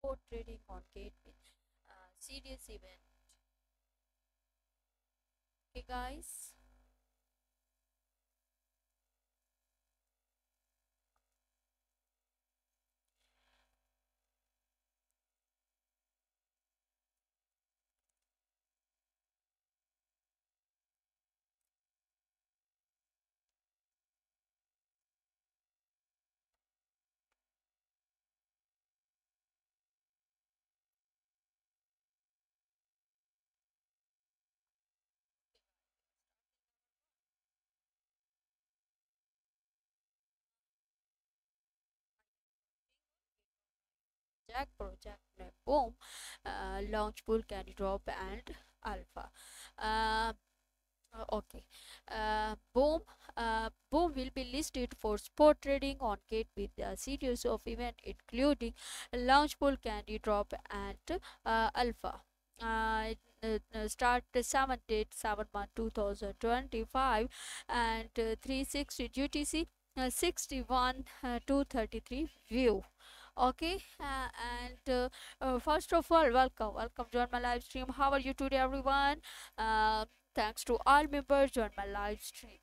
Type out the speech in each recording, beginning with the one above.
spot trading on Gateway. Serious event. Okay, guys. Jack Project Boom, Launch Pool Candy Drop and Alpha. Uh, okay. Boom will be listed for spot trading on Gate with a series of events including Launch Pool Candy Drop and Alpha. Start 7 date 7 month 2025 and 360 UTC 61 233 view. Okay, first of all, welcome join my live stream. How are you today, everyone? Thanks to all members join my live stream.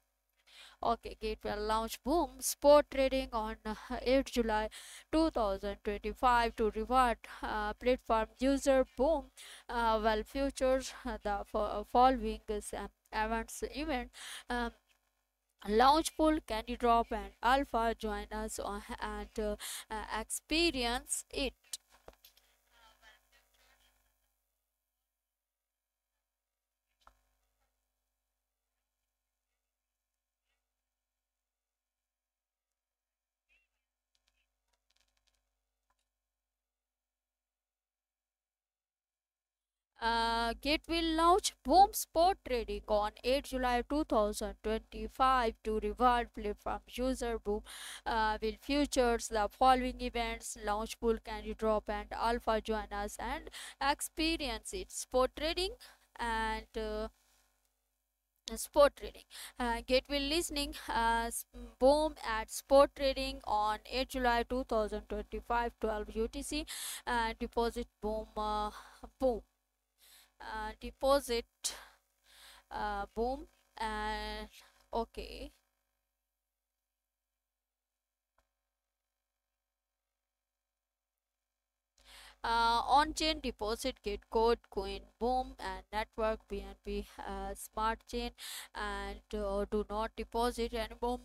Okay, Gateway launch boom spot trading on 8 July 2025 to reward platform user boom. Well, futures the following is events event. Um, Launch pool, candy drop, and alpha join us and experience it. Gate will launch boom spot trading on 8 July 2025 to reward platform user boom will features the following events launch pool candy drop and alpha join us and experience it spot trading and sport trading. Gateway listening boom at sport trading on 8 July 2025 12 UTC. Deposit boom boom deposit boom and okay. On-chain deposit get code coin boom and network BNB smart chain and do not deposit any boom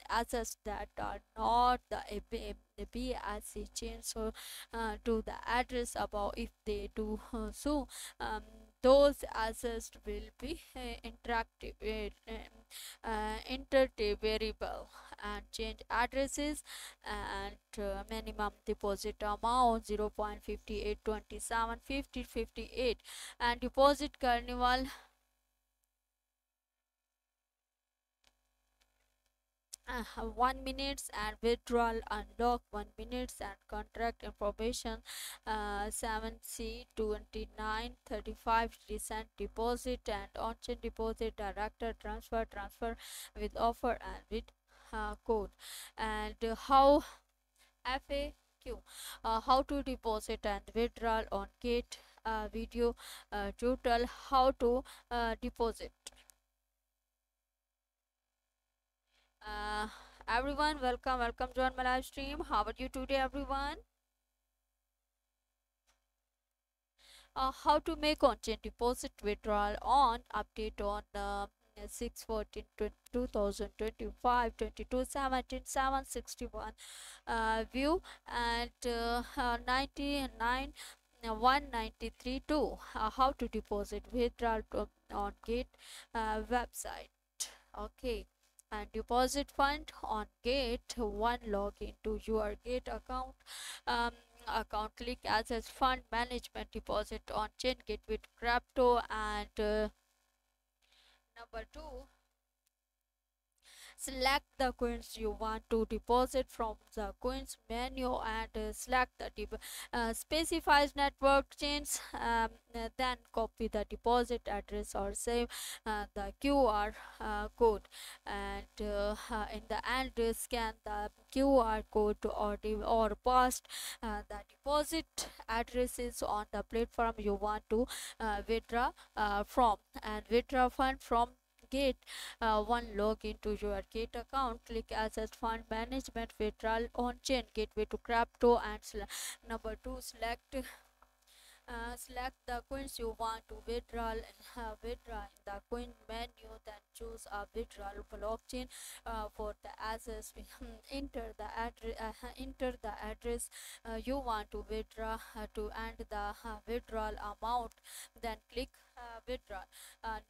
assets that are not the BSC chain, so to the address above. If they do so, um, those assets will be interactive intervariable and change addresses and minimum deposit amount 0.58275058 and deposit carnival 1 minutes and withdrawal unlock 1 minutes and contract information 7C2935 recent deposit and on-chain deposit director transfer with offer and with code and how FAQ how to deposit and withdrawal on Gate video tutorial how to deposit. uh, Everyone, welcome join my live stream. How are you today, everyone? How to make on-chain deposit withdrawal on update on 6 14 2025 22 17 761 view and 99 193 2 how to deposit withdrawal on Gate website. Okay, and deposit fund on Gate. One log into your Gate account. Um, Account click as a fund management deposit on chain Gate with crypto and number two Select the coins you want to deposit from the coins menu and select the specifies network chains. Then copy the deposit address or save the QR code, and in the end scan the QR code or paste the deposit addresses on the platform you want to withdraw from, and withdraw fund from Gate. One, log into your Gate account, click Access Fund Management Withdrawal on Chain Gateway to Crypto, and number two, select the coins you want to withdraw in the coin menu, then choose a withdrawal blockchain for the access. Enter the address you want to withdraw to and the withdrawal amount, then click withdrawal.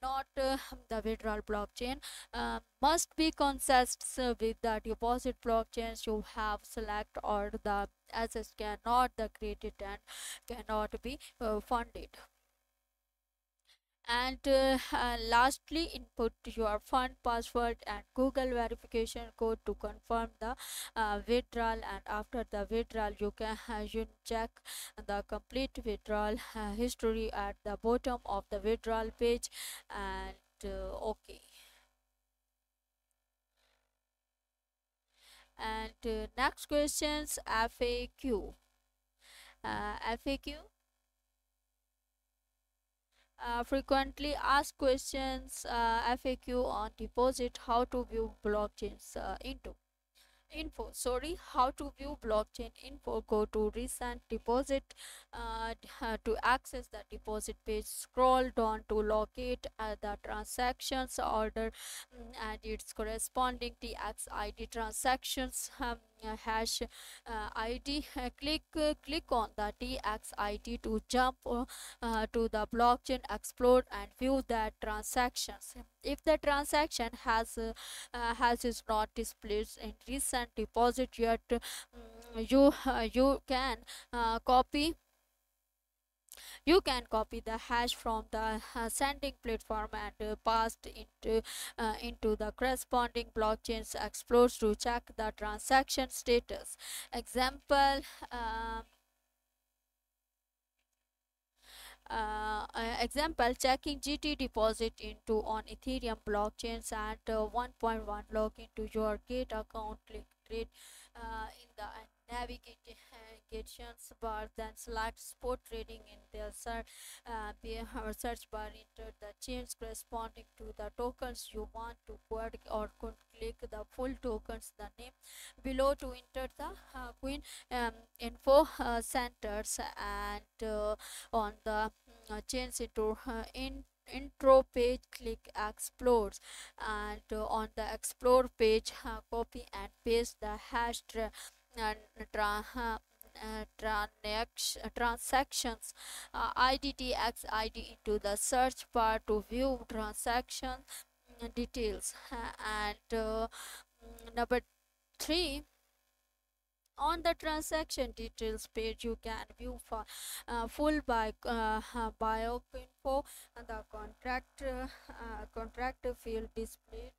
Not the withdrawal blockchain must be consistent with the deposit blockchains you have select, or the assets cannot the created and cannot be funded. And lastly, input your fund password and Google verification code to confirm the withdrawal, and after the withdrawal you check the complete withdrawal history at the bottom of the withdrawal page. And okay. And next questions, FAQ. FAQ, frequently asked questions, FAQ on deposit, how to view blockchains into info, sorry, how to view blockchain info. Go to recent deposit to access the deposit page, scroll down to locate the transactions order and its corresponding TXID transactions hash ID. Click on the TXID to jump to the blockchain explore and view that transactions. If the transaction has is not displayed in recent deposit yet, you can copy the hash from the sending platform and paste into the corresponding blockchains explores to check the transaction status. Example, checking GT deposit into on Ethereum blockchains and 1.1, log into your Gate account, click create in the navigations bar, then select spot trading in the search bar, enter the chains corresponding to the tokens you want to query, or could click the full tokens the name below to enter the queen info centers, and on the chains into intro page, click explore, and on the explore page copy and paste the hash uh, tra, uh, transactions IDTX ID into the search bar to view transaction details. And number 3, on the transaction details page, you can view for full bio info, and the contract field displays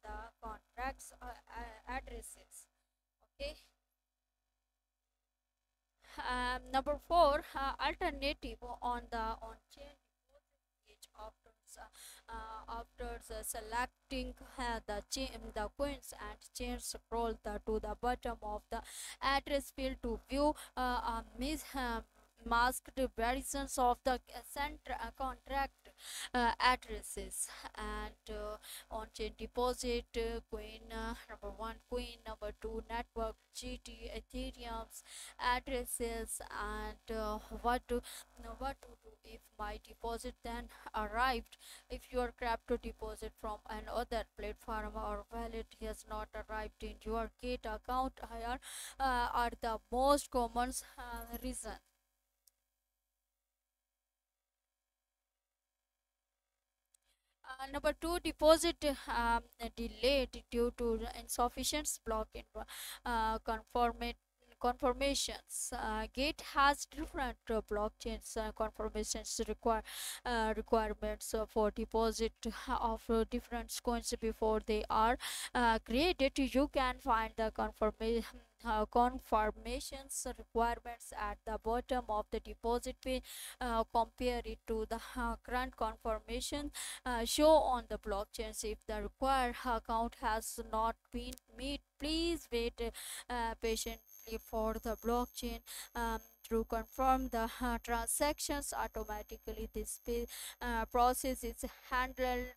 the contracts addresses. Okay. Number 4, alternative on the on-chain page after selecting the coins and chain, scroll to the bottom of the address field to view masked versions of the contract addresses. And on-chain deposit, coin number 1 coin, number 2 network GT Ethereum's addresses, and what to do if my deposit then arrived. If your crypto deposit from another platform or wallet has not arrived in your Gate account, here are the most common reason. Number 2, deposit delayed due to insufficient block conformity confirmations. Gate has different blockchains confirmations requirements for deposit of different coins before they are created. You can find the confirmations requirements at the bottom of the deposit page. Compare it to the current confirmation show on the blockchains. If the required account has not been met, please wait patiently for the blockchain to confirm the transactions automatically. This process is handled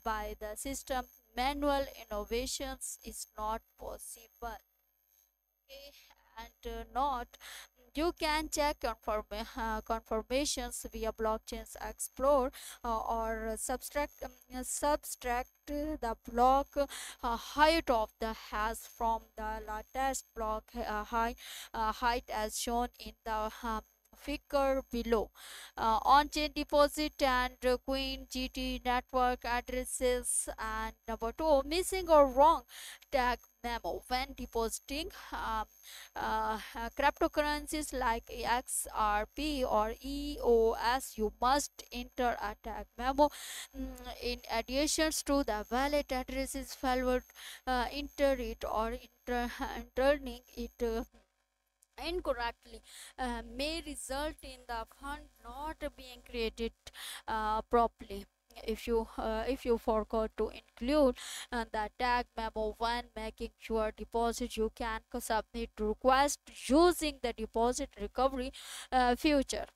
by the system. Manual innovations is not possible. Okay, and not you can check confirmations via blockchains explore or subtract the block height of the hash from the latest block height as shown in the figure below. On-chain deposit and Queen GT network addresses. And number two, missing or wrong tag memo when depositing cryptocurrencies like XRP or EOS. You must enter a tag memo in addition to the wallet addresses failed enter it or entering it incorrectly may result in the fund not being created properly. If you forgot to include the tag memo when making your deposit, you can submit request using the deposit recovery feature.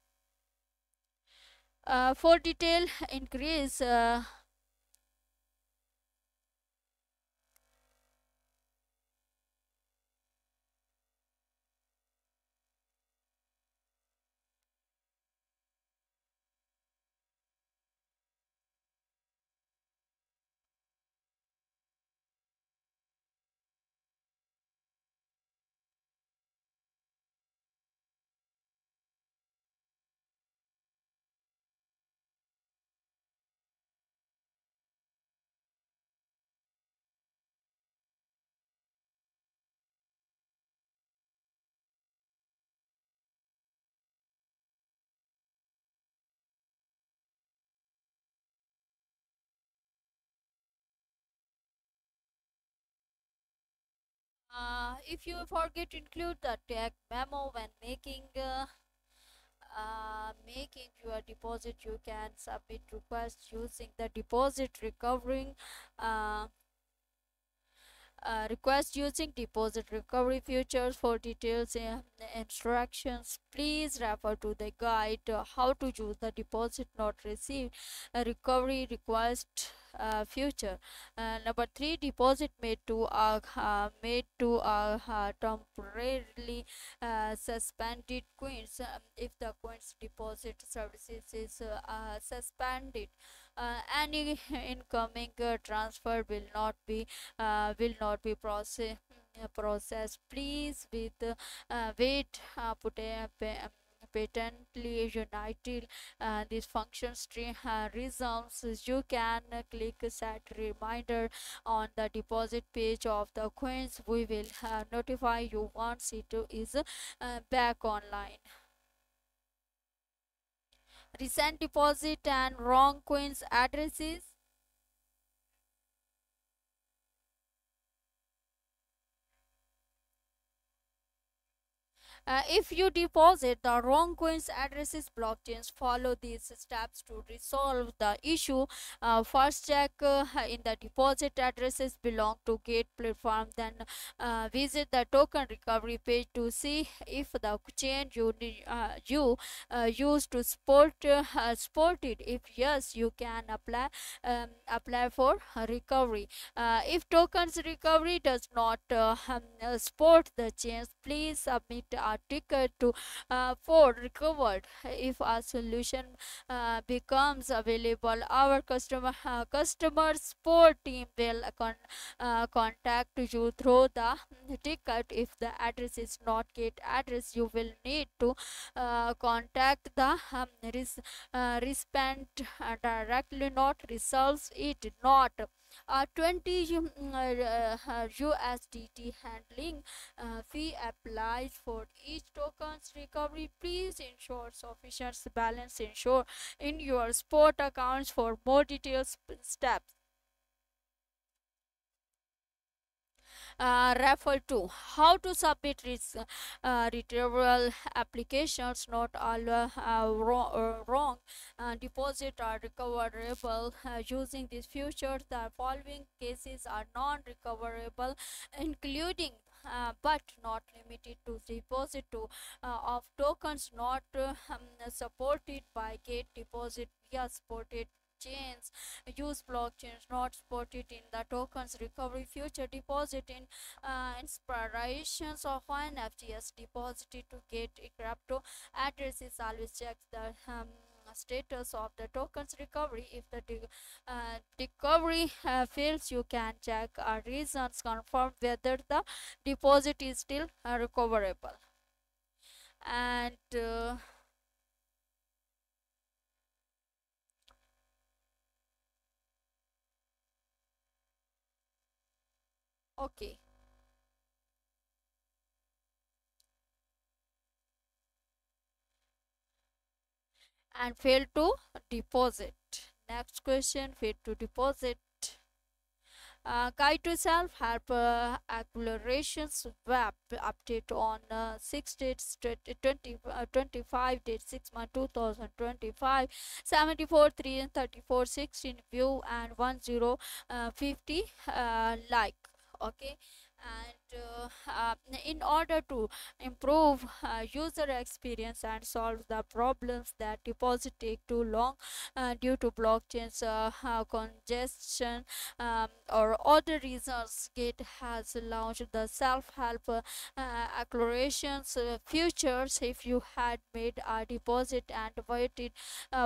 For detail increase if you forget to include the tag memo when making your deposit, you can submit requests using the deposit recovering request using deposit recovery features. For details and instructions, please refer to the guide how to use the deposit not received recovery request future. Number three, deposit made to temporarily suspended coins. If the coins deposit services is suspended, any incoming transfer will not be processed. Please wait patently united this function string resumes. You can click set reminder on the deposit page of the coins. We will notify you once it is back online. Recent deposit and wrong coins addresses. If you deposit the wrong coins addresses, blockchains follow these steps to resolve the issue. First, check in the deposit addresses belong to Gate platform. Then visit the token recovery page to see if the chain you use to support it. If yes, you can apply for recovery. If tokens recovery does not support the chains, please submit a ticket to for recovered. If a solution becomes available, our customer support team will contact you through the ticket. If the address is not Gate address, you will need to contact the respondent directly, not resolves it. Not 20 USDT handling fee applies for each token's recovery. Please ensure sufficient balance ensure in your spot accounts. For more details steps. Refer to how to submit retrieval applications. Not all wrong deposit are recoverable using these features. The following cases are non-recoverable, including but not limited to deposit to of tokens not supported by gate deposit via supported chains. Use blockchains not supported in the tokens recovery. Future deposit in inspirations of NFTs deposited to get a crypto addresses. Always check the status of the tokens recovery. If the recovery fails, you can check reasons, confirm whether the deposit is still recoverable. And okay, and fail to deposit. Next question, fail to deposit. Guide to self-help accelerations web update on 6 dates 25 date 6 month 2025 74 3 and 34 16 view and 1050 like. Okay, and in order to improve user experience and solve the problems that deposit take too long due to blockchains congestion or other reasons, Gate has launched the self-help accelerations features. If you had made a deposit and waited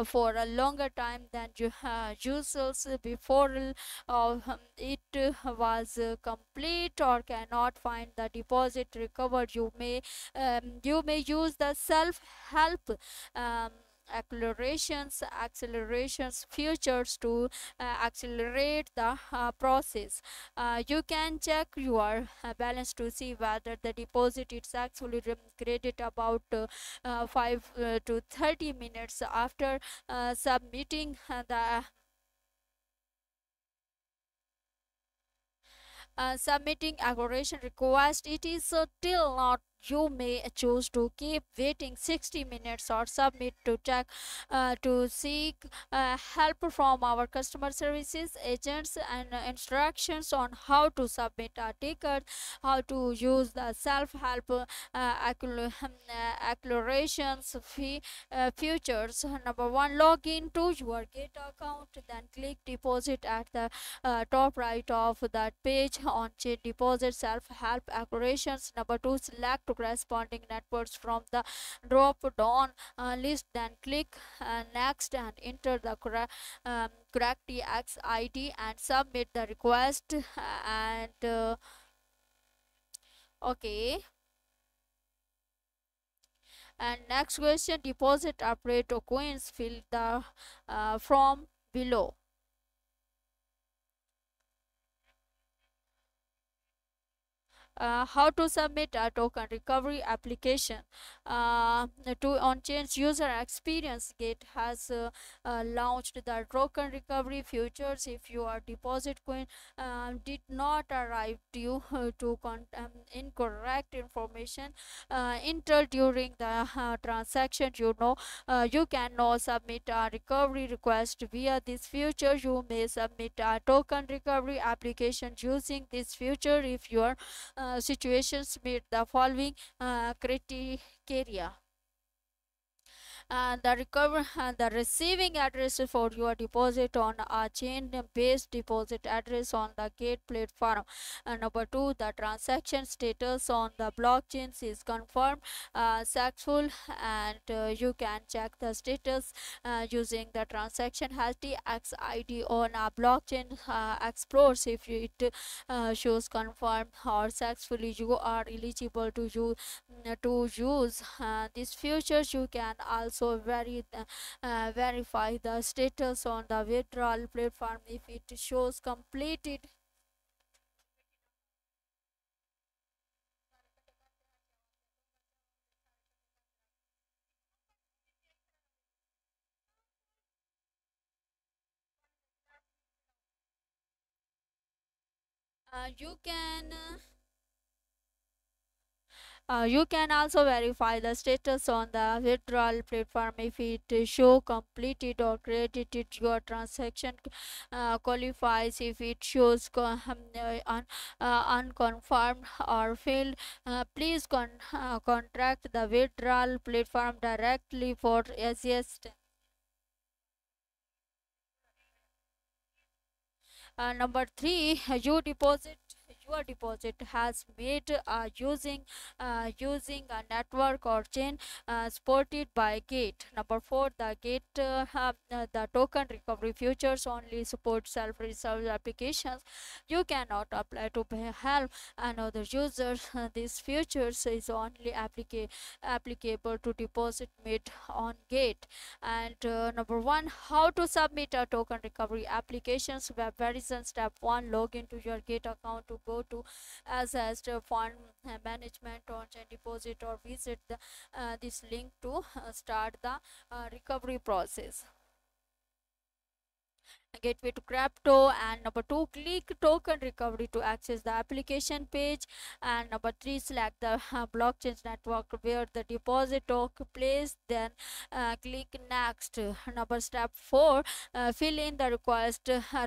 for a longer time than you users before it was complete or cannot find the deposit recovered, you may use the self-help um, accelerations features to accelerate the process. You can check your balance to see whether the deposit is actually credited about 5 to 30 minutes after submitting the submitting aggregation request. It is still not. You may choose to keep waiting 60 minutes or submit to check to seek help from our customer services agents and instructions on how to submit a ticket, how to use the self-help accelerations features. Number one, log in to your Gate account, then click deposit at the top right of that page on chain deposit self-help operations. Number two, select corresponding networks from the drop down list, then click next and enter the correct TX ID and submit the request. And okay, and next question, deposit operator coins, fill the from below. How to submit a token recovery application to on-chain user experience. Gate has launched the token recovery features. If your deposit coin did not arrive due to incorrect information entered during the transaction, you can now submit a recovery request via this feature. You may submit a token recovery application using this feature if your situations meet the following criteria. And the receiving address for your deposit on a chain based deposit address on the Gate platform. And number two, the transaction status on the blockchains is confirmed successful, and you can check the status using the transaction has the XID on a blockchain explores. If it shows confirmed or successfully, you are eligible to use these features. You can also also verify the status on the withdrawal platform if it shows completed. You can also verify the status on the withdrawal platform if it show completed or credited. Your transaction qualifies if it shows unconfirmed or failed. Please contact the withdrawal platform directly for assistance. Number three, your deposit has made using a network or chain supported by Gate. Number four, the token recovery futures only support self-reserve applications. You cannot apply to help another user. These futures is only applicable to deposit made on Gate. And number one, how to submit a token recovery applications. Web version step one, log into your Gate account to go to assessed fund management or deposit or visit this link to start the recovery process. Gateway to crypto. And number two, click token recovery to access the application page. And number three, select the blockchain network where the deposit took place, then click next. Number step four, fill in the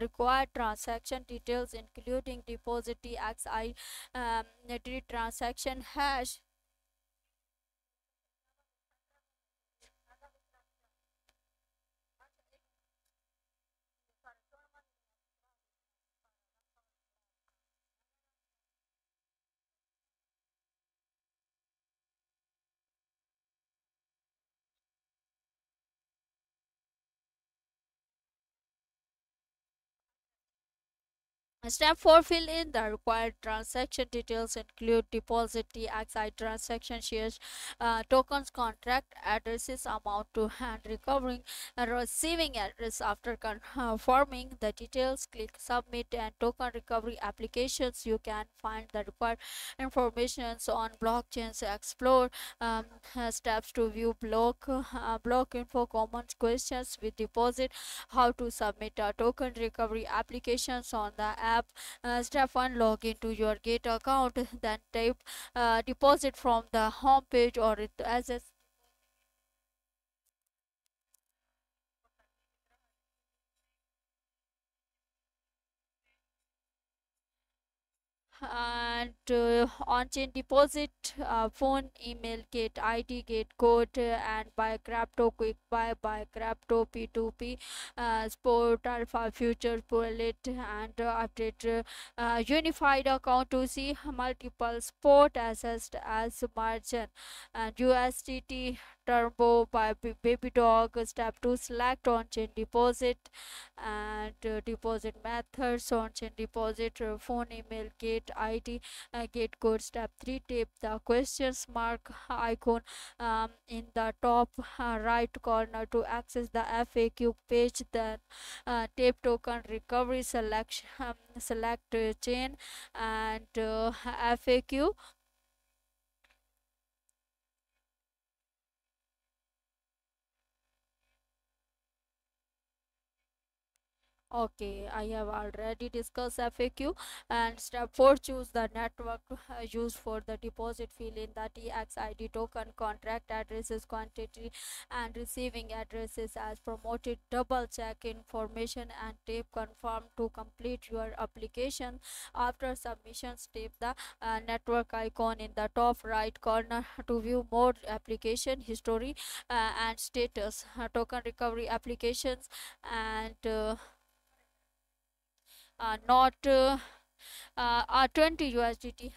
required transaction details including deposit TXI, transaction hash. Step 4, fill in the required transaction details include deposit TXI transaction shares, tokens, contract addresses, amount to hand, recovering receiving address. After confirming the details, click submit and token recovery applications. You can find the required information on blockchains. Explore steps to view block info, common questions with deposit, how to submit a token recovery applications on the app. Step 1, log into your Gate account, then type deposit from the home page or it as a. And on-chain deposit, phone, email, Gate ID, Gate code, and buy crypto, quick buy crypto, P2P, sport, alpha, future, bullet, and update unified account to see multiple sport assessed as margin. And USDT turbo by baby dog. Step 2, select on-chain deposit and deposit methods, on-chain deposit, phone, email, Gate ID, Gate code. Step 3, tap the questions mark icon in the top right corner to access the FAQ page. Then tap token recovery, select chain and FAQ. Okay, I have already discussed FAQ. And step 4, choose the network used for the deposit. Fill in the TXID token, contract addresses, quantity, and receiving addresses as promoted. Double check information and tap confirm to complete your application. After submission, tap the network icon in the top right corner to view more application history and status. Token recovery applications and not 20 USDT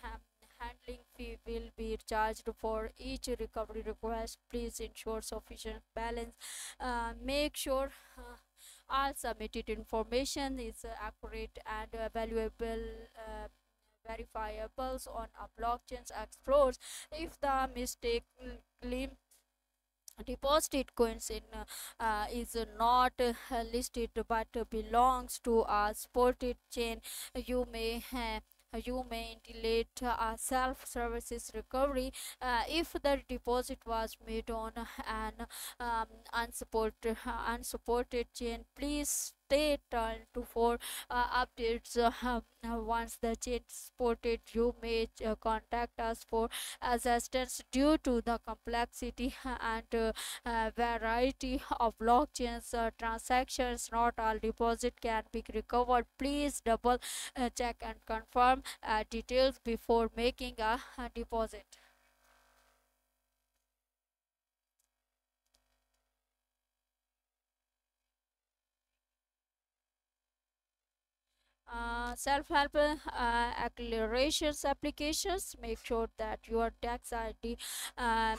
handling fee will be charged for each recovery request. Please ensure sufficient balance. Make sure all submitted information is accurate and valuable. Verifiables on a blockchain explores if the mistakenly deposited coins is not listed but belongs to a supported chain. You may delete a self-services recovery if the deposit was made on an unsupported chain. Please stay tuned to for updates. Once the chain supported, you may contact us for assistance due to the complexity and variety of blockchains transactions. Not all deposit can be recovered. Please double check and confirm details before making a deposit. Self-help accelerations applications, make sure that your tax ID um,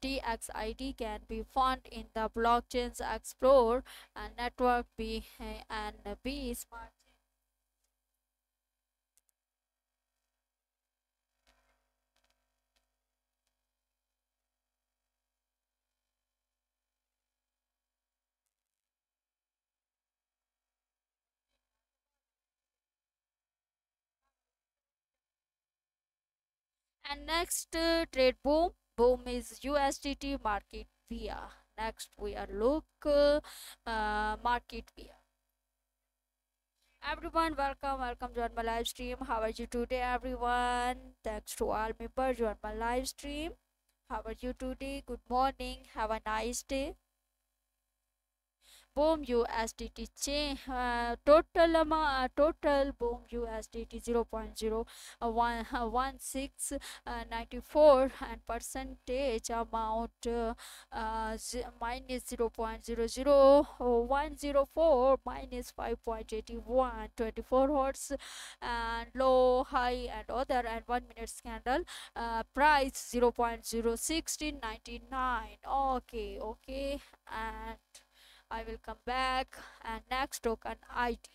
TXID can be found in the blockchains Explorer network. Be smart. And next, trade boom. Boom is USDT market via. Next, we are look market via. Everyone, welcome to my live stream. How are you today, everyone? Thanks to all members on my live stream. How are you today? Good morning. Have a nice day. Boom USDT chain total Boom USDT 0.01694 and percentage amount minus 0.00104 minus 5.81 24 hertz and low high and other and 1 minute candle price 0.01699. Okay, and I will come back. And next token ID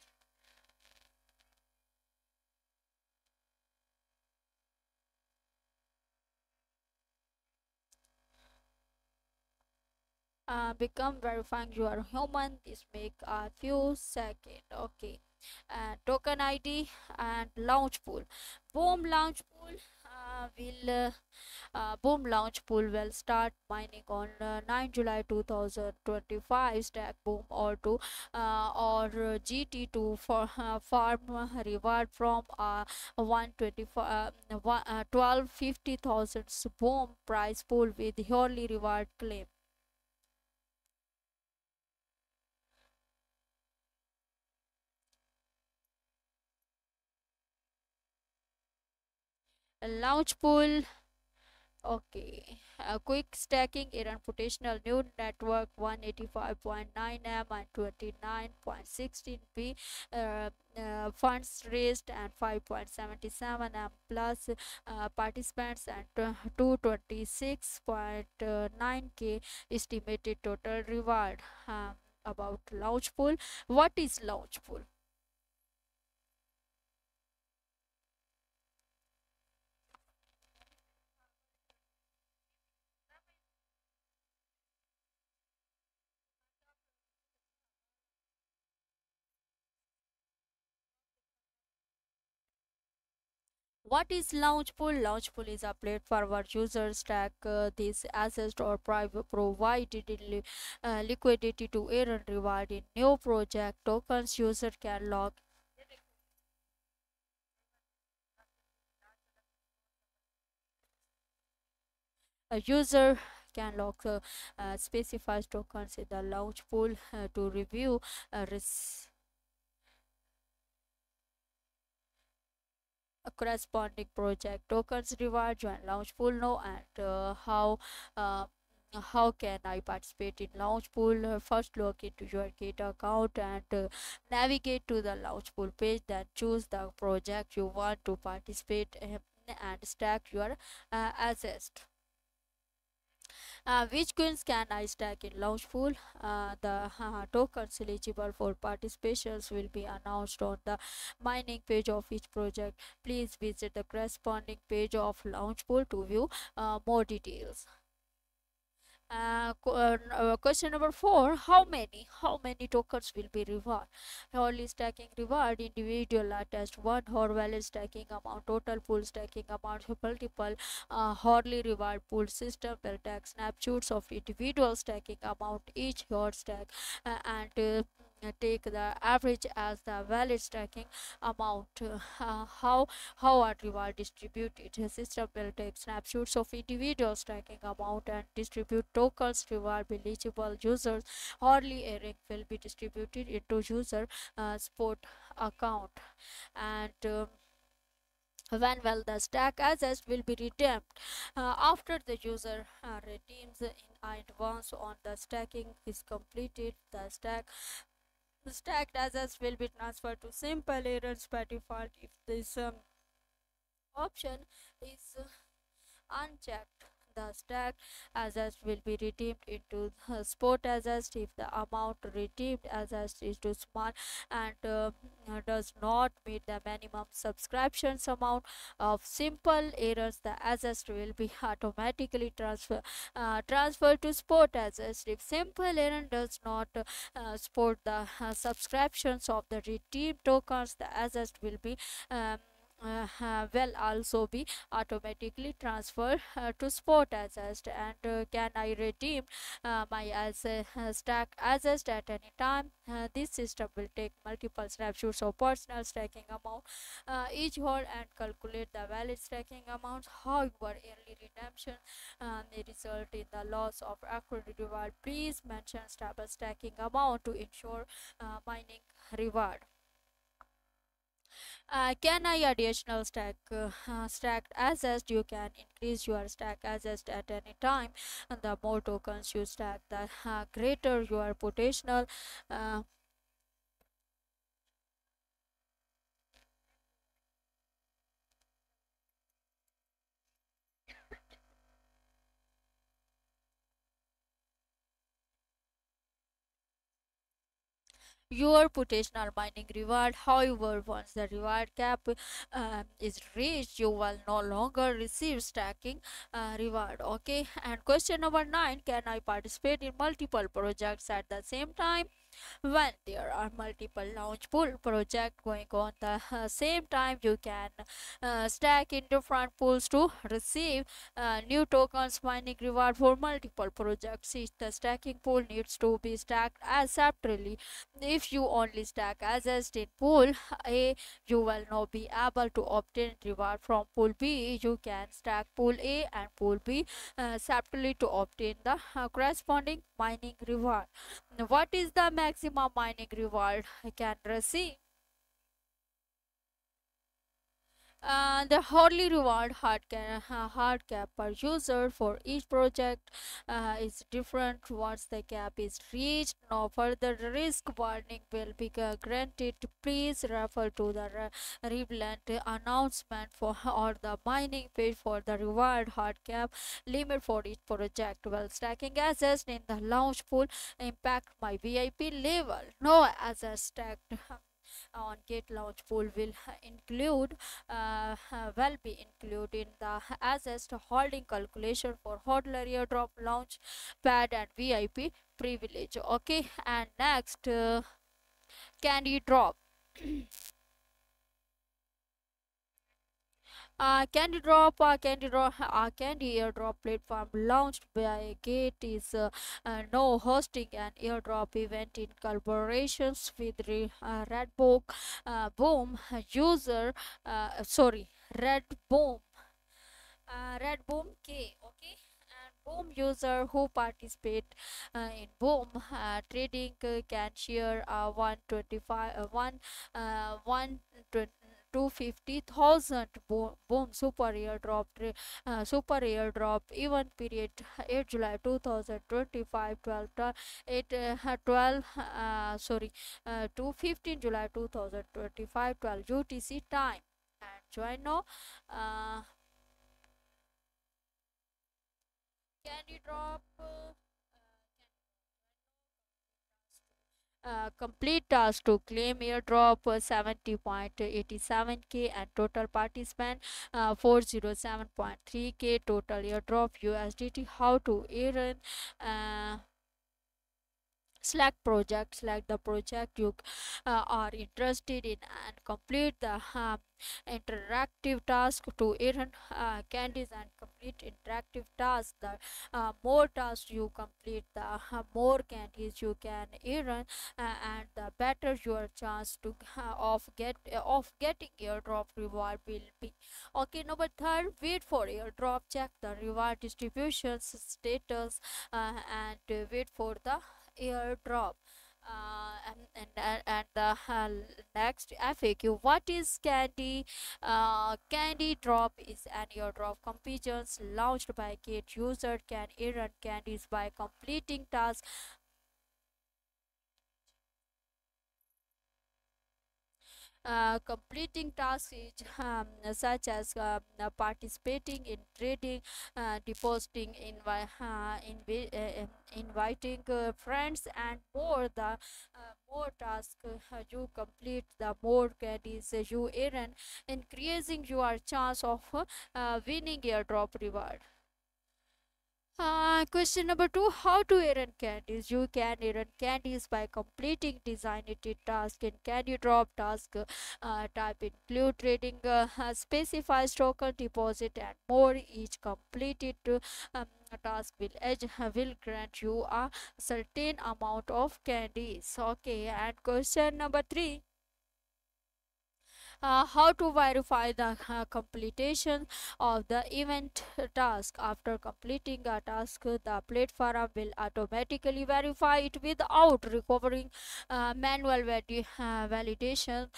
become verifying you are human. This make a few second. Okay, and token ID and launch pool. Boom launch pool will Boom launch pool will start mining on 9 July 2025. Stack Boom or GT2 for farm reward from 125 1250,000 Boom price pool with yearly reward claim. Launch pool. Okay, quick stacking in reputational new network 185.9 M and 29.16 B. Funds raised and 5.77 M plus participants and 226.9 K estimated total reward. About launch pool. What is launch pool? What is Launchpool? Launchpool is a platform where users track these assets or provided liquidity to earn reward in new project tokens. User can log a user can log specified tokens in the launch pool to review a corresponding project tokens reward. Join launch pool now. And uh, how can I participate in launch pool? First log into your Gate account and navigate to the launch pool page, then choose the project you want to participate in and stack your assets. Which coins can I stack in launch pool? The tokens eligible for participations will be announced on the mining page of each project. Please visit the corresponding page of launch pool to view more details. Question number 4: how many tokens will be reward? Hourly stacking reward, individual test 1, or valid stacking amount, total pool stacking amount, multiple hourly reward pool system will take snapshots of individual stacking amount each your stack, and take the average as the valid stacking amount. How are reward distributed? The system will take snapshots of individual stacking amount and distribute tokens reward eligible users. Hourly earning will be distributed into user spot account, and when will the stack assets will be redeemed after the user redeems in advance on the stacking is completed. The stacked assets will be transferred to simple errors by default if this option is unchecked. The stacked assets will be redeemed into the spot assets if the amount redeemed assets is too small and does not meet the minimum subscriptions amount of simple errors. The assets will be automatically transferred to spot assets. If simple error does not support the subscriptions of the redeemed tokens, the assets will also be automatically transferred to spot assets. And can I redeem my asset stack assets at any time? This system will take multiple snapshots of personal stacking amount each hour and calculate the valid stacking amount. However, early redemption may result in the loss of accrued reward. Please mention stable stacking amount to ensure mining reward. Can I additional stacked assets? You can increase your stack assets at any time, and the more tokens you stack, the greater your potential. Uh, your potential mining reward. However, once the reward cap is reached, you will no longer receive stacking reward. Okay, and question number 9: can I participate in multiple projects at the same time? When there are multiple launch pool projects going on the same time, you can stack in different pools to receive new tokens mining reward for multiple projects. Each the stacking pool needs to be stacked as separately. If you only stack assets in pool A, you will not be able to obtain reward from pool B. You can stack pool A and pool B separately to obtain the corresponding mining reward. What is the maximum mining reward I can receive? The hourly reward hard cap per user for each project is different. Once the cap is reached, no further risk warning will be granted. Please refer to the relevant announcement for or the mining page for the reward hard cap limit for each project. While stacking assets in the launch pool impact my VIP level. No assets stacked on Git launch pool will be included in the assessed holding calculation for hodler airdrop launch pad and VIP privilege. Okay, and next candy drop. Candy airdrop platform launched by Gate is now hosting an airdrop event in collaborations with Red Boom user. Sorry, Red Boom. Red Boom K. Okay. And Boom user who participate in Boom trading can share 125 1 250,000 boom super airdrop event period 8 July 2025 12 sorry to 15 July 2025 12 UTC time. And join now. uh, Candy drop Complete task to claim airdrop 70.87k and total participant 407.3k total airdrop USDT. How to earn? Uh, select the project you are interested in and complete the interactive task to earn candies and complete interactive tasks. The more tasks you complete, the more candies you can earn, and the better your chance to of getting airdrop reward will be. Okay, number third, wait for airdrop. Check the reward distribution status and wait for the airdrop. And the next FAQ: what is Candy? Candy Drop is an airdrop competitions launched by Gate. User can earn candies by completing tasks. Completing tasks such as participating in trading, depositing, inviting friends, and more. The more tasks you complete, the more credits you earn, increasing your chance of winning airdrop reward. Question number two: how to earn candies? You can earn candies by completing designated tasks in Candy Drop. Task type include trading, specify token deposit, and more. Each completed task will grant you a certain amount of candies. Okay, and question number three: how to verify the completion of the event task. After completing a task, the platform will automatically verify it without requiring manual validation.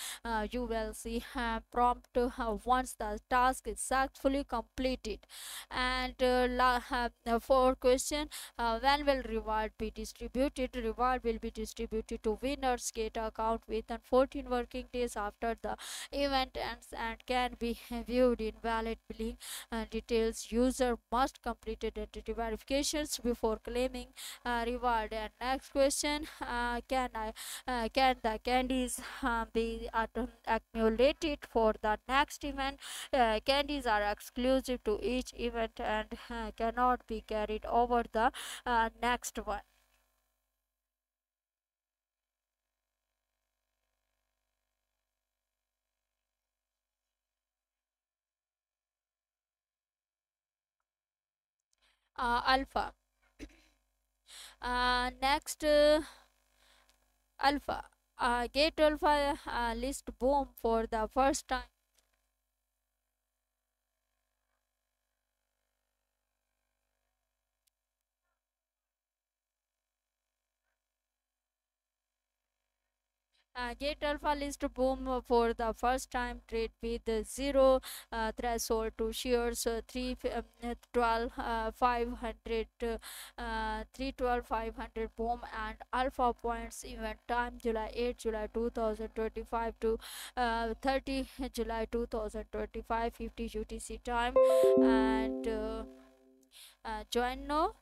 You will see prompt once the task is successfully completed. And for question, when will reward be distributed? Reward will be distributed to winners get account within 14 working days after the event ends and can be viewed in valid billing details. User must complete identity verifications before claiming reward. And next question: can the candies be accumulated for the next event? Candies are exclusive to each event and cannot be carried over the next one. Alpha. Next, Alpha. Gate Alpha list boom for the first time. Gate Alpha list boom for the first time. Trade with zero threshold to shares 312 500 312 500 boom and Alpha points event time July 2025 to 30 July 2025 50 UTC time. And join now.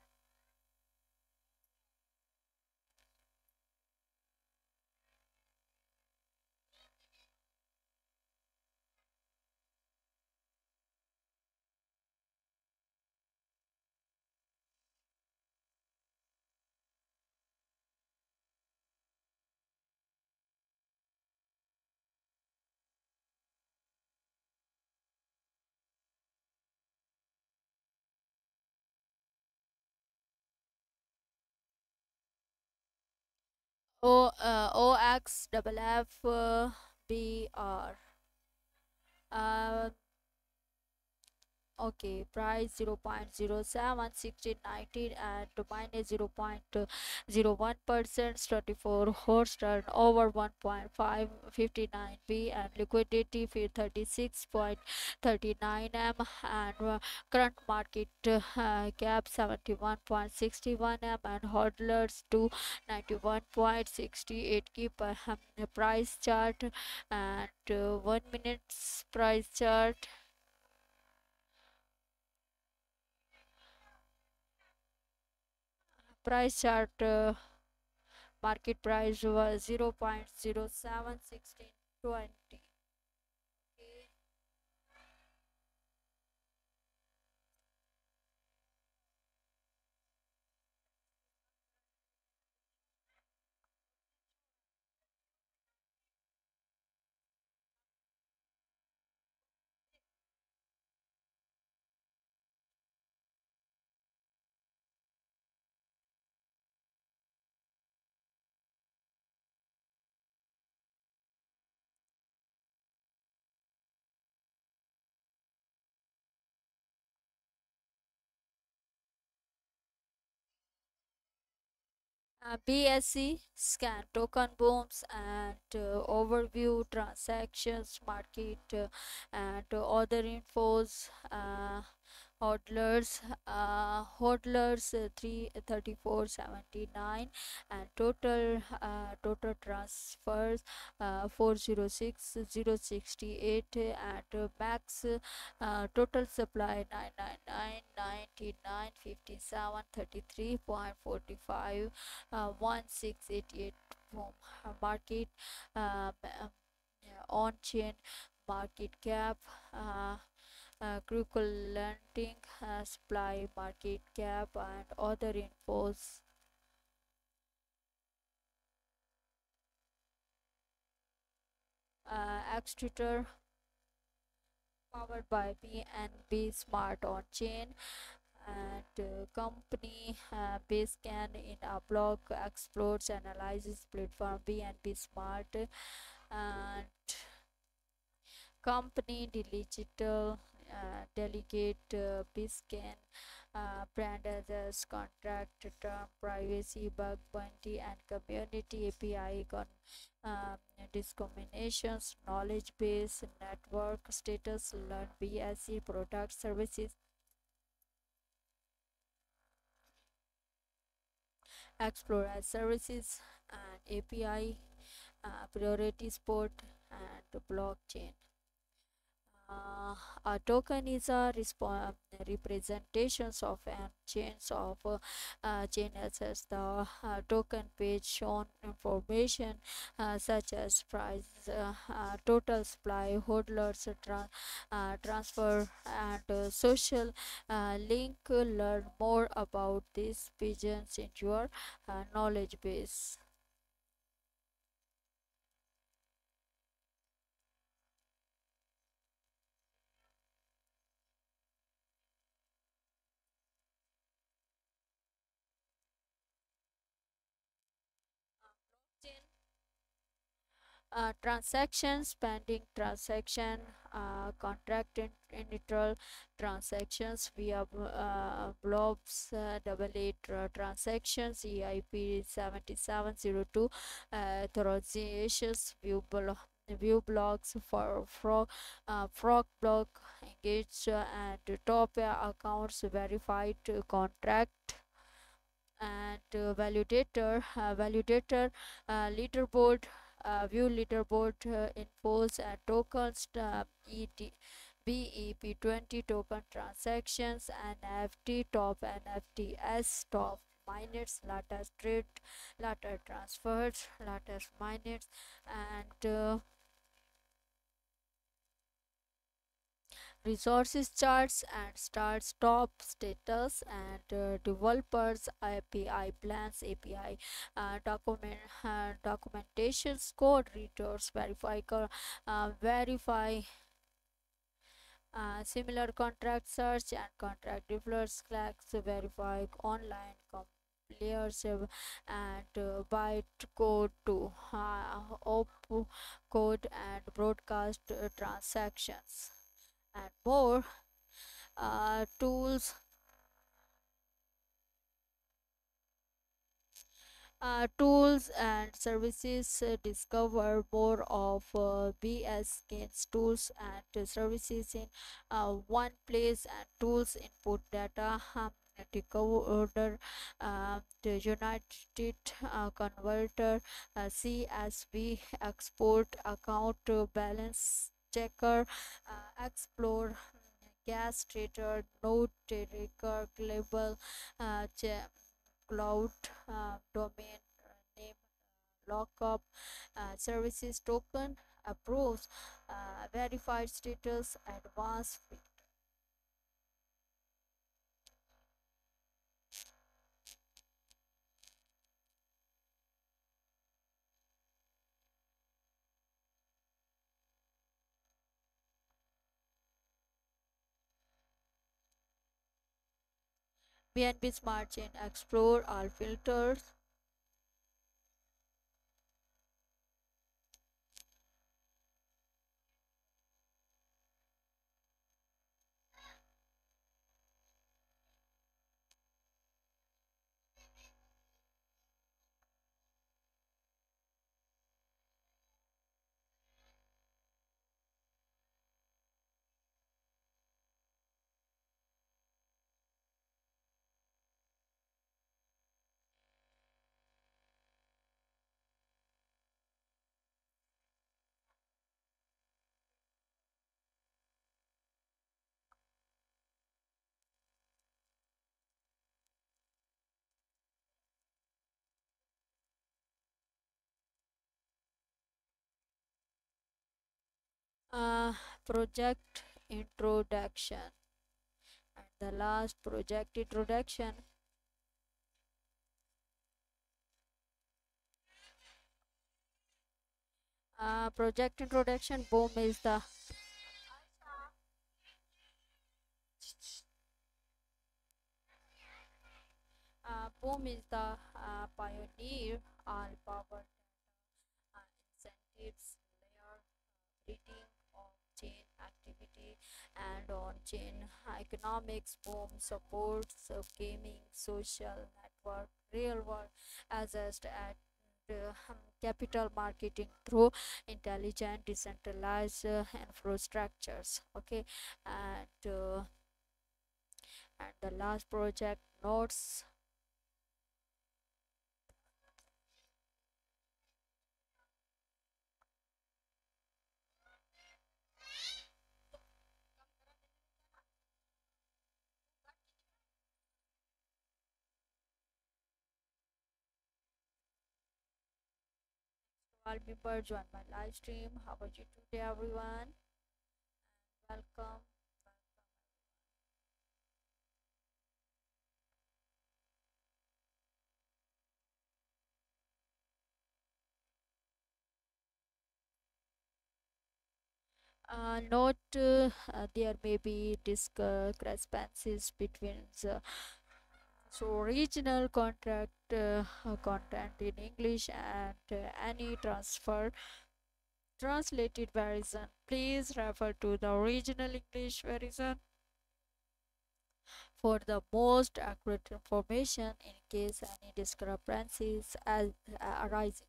OX double F BR. Uh, Okay, price 0.07, 1619 and minus 0.01%, 24 horse turnover 1.559 B and liquidity fee 36.39 M and current market cap 71.61 M and hodlers to 91.68. Keep a price chart and 1 minute price chart. Price chart market price was 0.071620. Okay. BSE scan token booms and overview transactions market and other infos. Hodlers 33479 and total transfers 406068 and max total supply 999 1688 boom. Market on chain market cap critical lending supply market cap and other infos. Exeter powered by BNB Smart on chain and company Basecamp in a block explores analyzes platform BNB Smart and company digital delegate Biscan brand as contract term privacy bug bounty and community API um, discriminations knowledge base network status learn BSC product services explore as services and API priority sport and blockchain. Uh, a token is a representations of an chains of chain assets. The token page shown information such as price, total supply, hodlers, transfer, and social link. Learn more about these pigeons in your knowledge base. Transactions, pending transaction, contract neutral transactions via blobs, double eight transactions, EIP 7702, authorizations, view blocks for frog block engage and top accounts verified contract and validator leaderboard view leaderboard infos and tokens BEP20 token transactions NFT top NFTs top minutes latest trade latest transfers latest minutes and resources charts and start stop status and developers API plans API documentations code readers verify similar contract search and contract developers clicks verify online players and byte code to op code and broadcast transactions and more tools and services discover more of BS Gains tools and services in one place and tools input data decoder the United converter CSV export account balance checker explore gas trader node taker global uh, cloud domain name lockup services token approves verified status advanced fee. BNB Smart Chain explore all filters. uh, Project introduction, and the last project introduction. Project introduction boom is the boom is the pioneer all power incentives layer breeding of chain activity and on-chain economics. Boom supports gaming, social network, real world assets and capital marketing through intelligent decentralized infrastructures. Okay, and the last project nodes. All members join my live stream. How are you today, everyone? Welcome. Note there may be discrepancies between the regional contract content in English and any translated version. Please refer to the original English version for the most accurate information in case any discrepancies arises.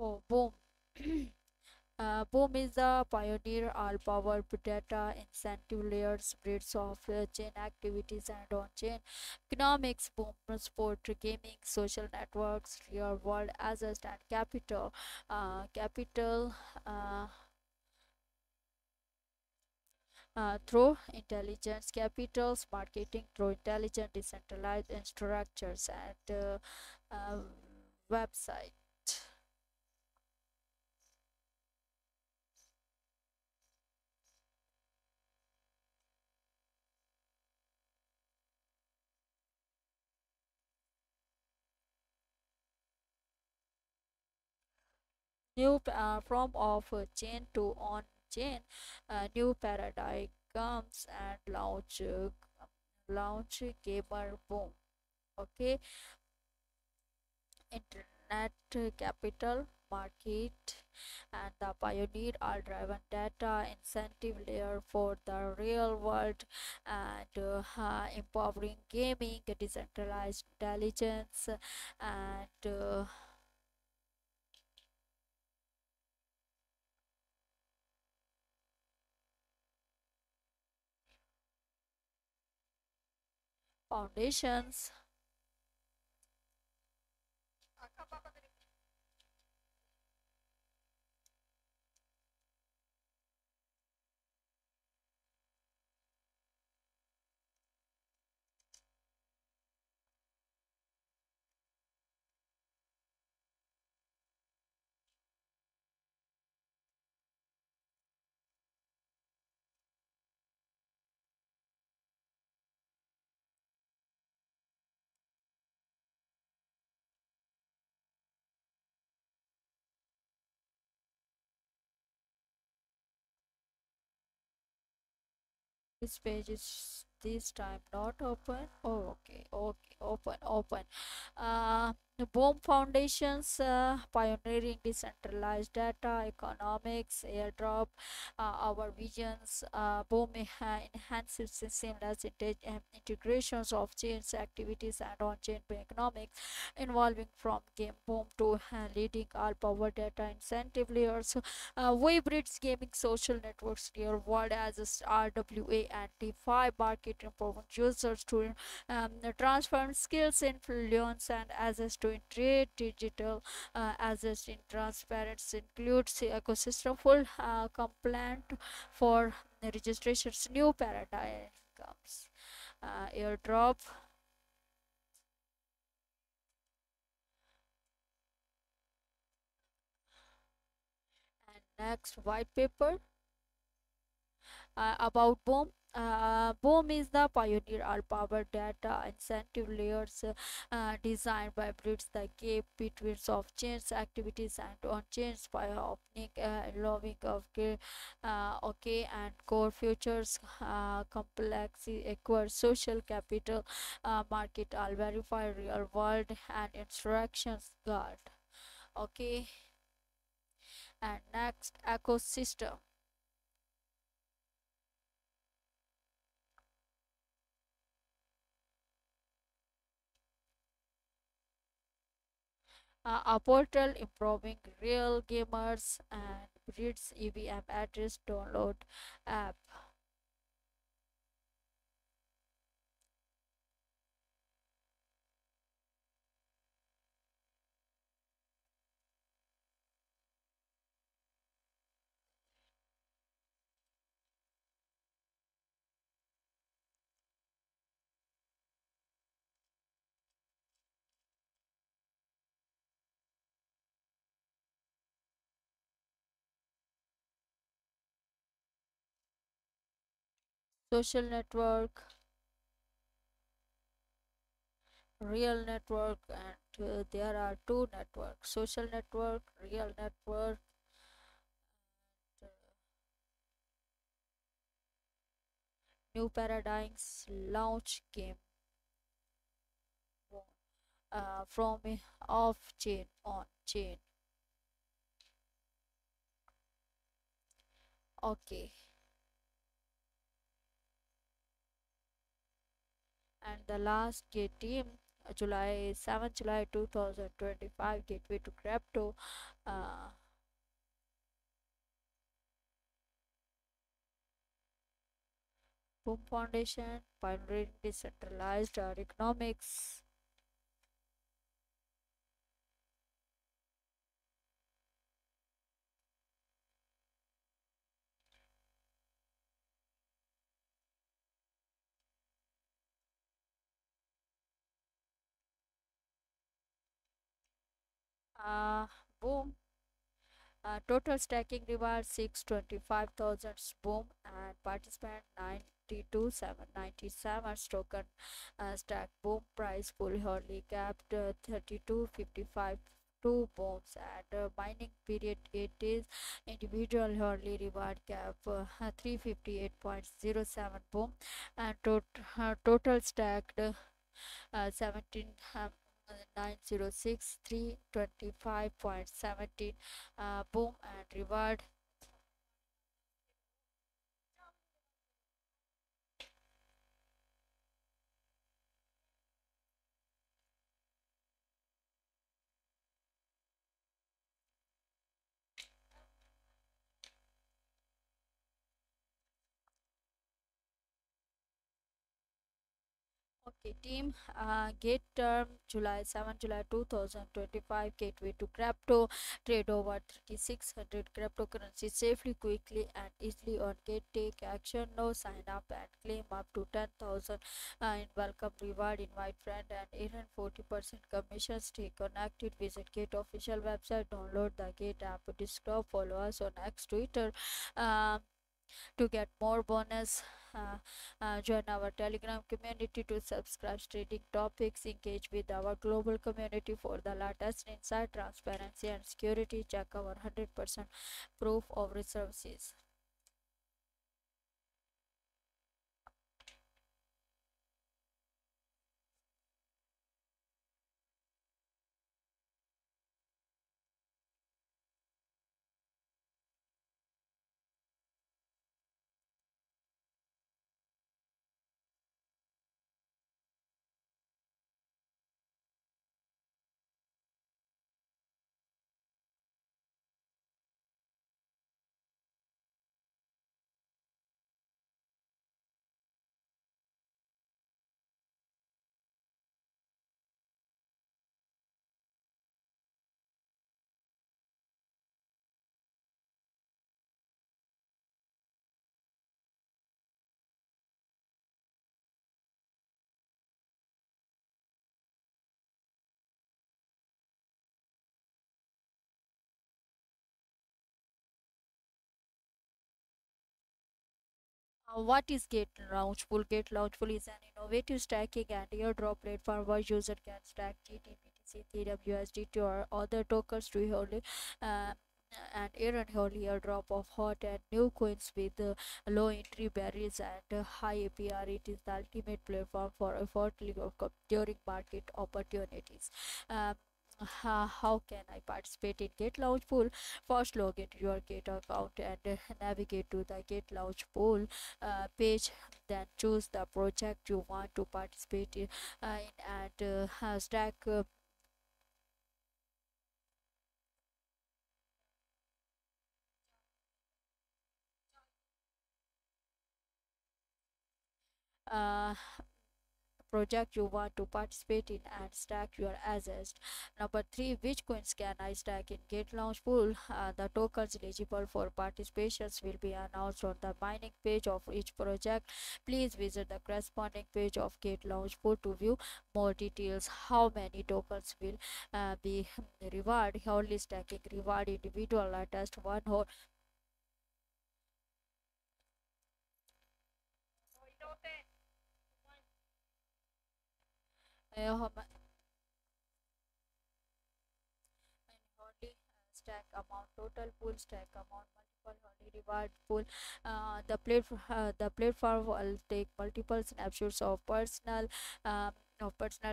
Oh, boom. Boom is the pioneer all power data incentive layers, breeds of chain activities and on chain economics. Boom sport gaming, social networks, real world assets and capital uh, through intelligence capitals, marketing through intelligent decentralized structures and uh, website. New form of chain to on chain, new paradigm comes and launch gamer boom. Okay, internet capital market and the pioneer are driven data incentive layer for the real world and empowering gaming decentralized intelligence and Foundations. This page is this time not open. Oh, okay, okay, open. The Boom Foundation's pioneering decentralized data economics, airdrop, our visions. Boom enhances the seamless integrations of chains activities and on-chain economics, involving from game boom to leading all power data incentive layers. Weybridge Gaming Social Networks real world as a RWA and DeFi market empowering users to transform skills, influence, and access to trade digital assets in transparency includes the ecosystem full compliant for registrations. New paradigm comes. Airdrop and next white paper about Boom. Boom is the pioneer all-power data incentive layers designed by bridge the gap between off-chains activities and on-chains by opening allowing of okay and core futures complex acquire social capital market all verify real world and instructions guard. Okay, and next ecosystem. A portal improving real gamers and breeds EVM address download app. Social network, real network, and there are two networks: social network, real network. uh, New paradigms launch game from off chain on chain. Okay, and the last gate team. July 7 July 2025 gateway to crypto. uh, Boom Foundation, pioneering decentralized economics. Uh, Boom. Total stacking reward 625,000 boom and participant 92,797 token stack boom price full hardly capped 32.55 two booms and mining period 8 days individual hardly reward cap 358.07 boom and total stacked 17 906 325.17 boom and reward. Okay, team, gate term July 2025, gateway to crypto, trade over 3600 cryptocurrencies safely, quickly, and easily on gate. Take action now, sign up and claim up to 10,000 in welcome reward. Invite friend and earn 40% commission. Stay connected. Visit Gate official website. Download the Gate app. Desktop. Follow us on X, Twitter. Um, to get more bonus. uh, Join our telegram community to subscribe trading topics, engage with our global community for the latest insight, transparency and security. Check our 100% proof of resources. What is Gate Launchpool? Gate Launchpool is an innovative stacking and airdrop platform where user can stack GT, BTC, Ethereum, USDT, or other tokens to wholly uh, and earn wholly airdrop of hot and new coins with low entry barriers and high APR. It is the ultimate platform for effortless during market opportunities. Um, how can I participate in Gate Launch Pool? First, log into your Gate account and navigate to the Gate Launch Pool page. Then choose the project you want to participate in and stack uh, project you want to participate in and stack your assets. Number three, which coins can I stack in Gate Launch Pool? The tokens eligible for participations will be announced on the mining page of each project. Please visit the corresponding page of Gate Launch Pool to view more details. How many tokens will be reward? Only stacking reward individual test one whole. Only stack amount, total pool stack amount, multiple only reward pool. The platform will take multiple snapshots of personal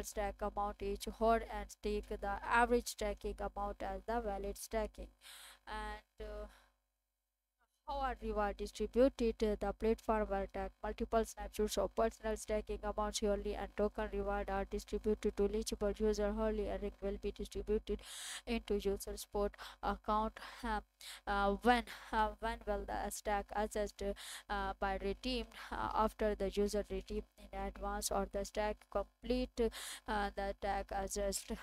stack amount each hoard and take the average stacking amount as the valid stacking. And how are reward distributed? The platform will take multiple snapshots of personal stacking amounts yearly, and token reward are distributed to eligible user early, and it will be distributed into user support account. When will the stack assessed by redeemed after the user redeemed in advance or the stack complete, the tag assessed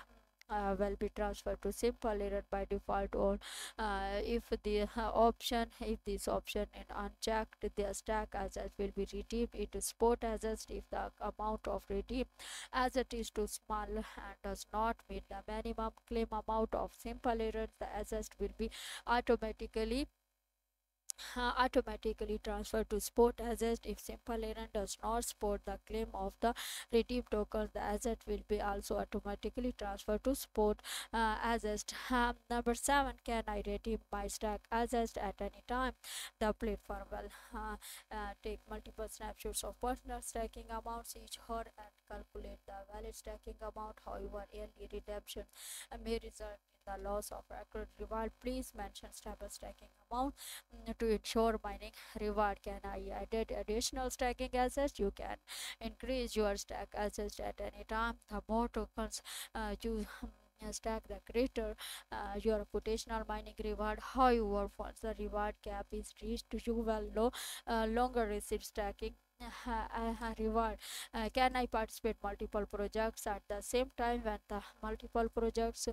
will be transferred to simple error by default, or if this option is unchecked, the stack asset will be redeemed into spot assets. If the amount of redeemed asset is too small and does not meet the minimum claim amount of simple error, the asset will be automatically automatically transferred to spot asset. If simple errand does not support the claim of the redeemed token, the asset will be also automatically transferred to spot asset. Number 7, can I redeem my stack asset at any time? The platform will take multiple snapshots of personal stacking amounts each hour and calculate the valid stacking amount. However, early redemption may result in the loss of accurate reward. Please mention stable stacking amount. To ensure mining reward, can I added additional stacking assets? You can increase your stack assets at any time. The more tokens you stack, the greater your potential mining reward. However, once the reward cap is reached, you will no longer receive stacking reward. Can I participate multiple projects at the same time? When the multiple projects,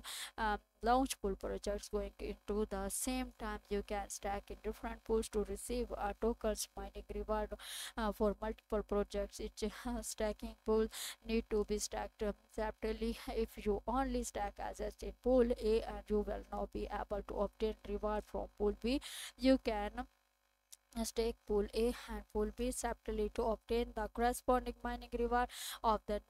launch pool projects going into the same time, you can stack in different pools to receive tokens mining reward for multiple projects. Each stacking pool need to be stacked separately. If you only stack assets in pool A, and you will not be able to obtain reward from pool B, you can stake pool A and pool B separately to obtain the corresponding mining reward of the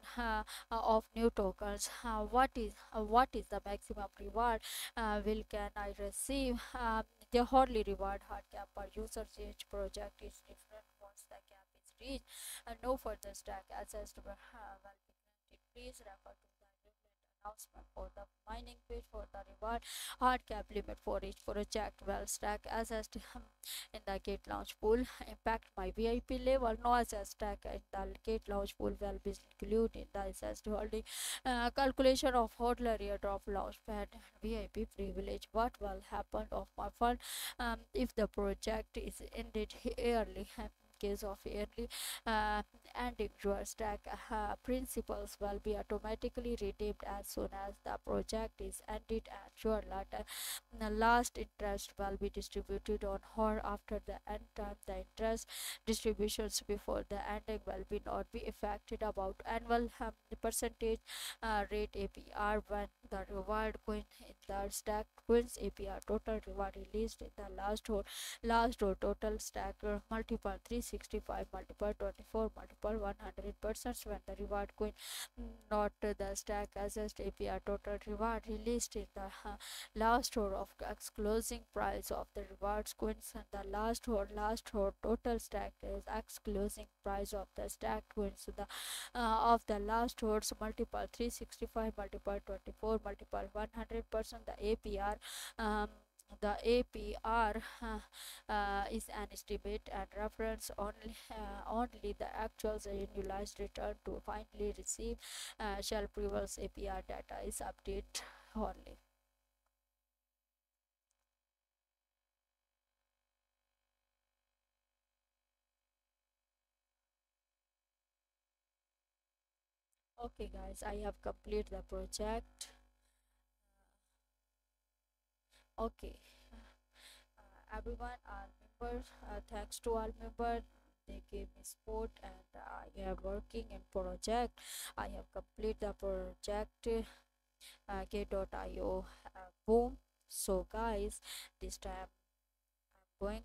of new tokens. What is the maximum reward will can I receive? The hourly reward hard cap per user each project is different once the cap is reached, and no further stack access will be granted. Please refer to the announcement for the mining page for the reward hard cap limit for each project. Well, stack assessed in the gate launch pool. Impact my VIP level. No assess stack in the gate launch pool will be included in the assessed holding calculation of hodler airdrop launch pad and VIP privilege. What will happen of my fund if the project is ended early? In case of early uh, ending, your stack principals will be automatically redeemed as soon as the project is ended, and your the last interest will be distributed on her after the end time. The interest distributions before the ending will be not be affected about annual percentage rate APR when the reward coin in the stack coins APR total reward released in the last row total stack multiple 365 multiple 24 multiple 100% when the reward coin not the stack assessed APR total reward released in the last row of closing price of the rewards coins, and the last row total stack is x closing price of the stacked coins the of the last rows multiple 365 multiple 24 multiple 100% the APR. The APR is an estimate and reference only the actual annualized return to finally receive shall previous APR data is update only. Okay guys, I have completed the project. Okay, everyone, all members, thanks to all members, they gave me support, and I am working in project. I have completed the project k.io boom. So guys, this time I'm going,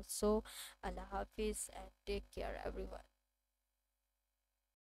so Allah Hafiz and take care everyone.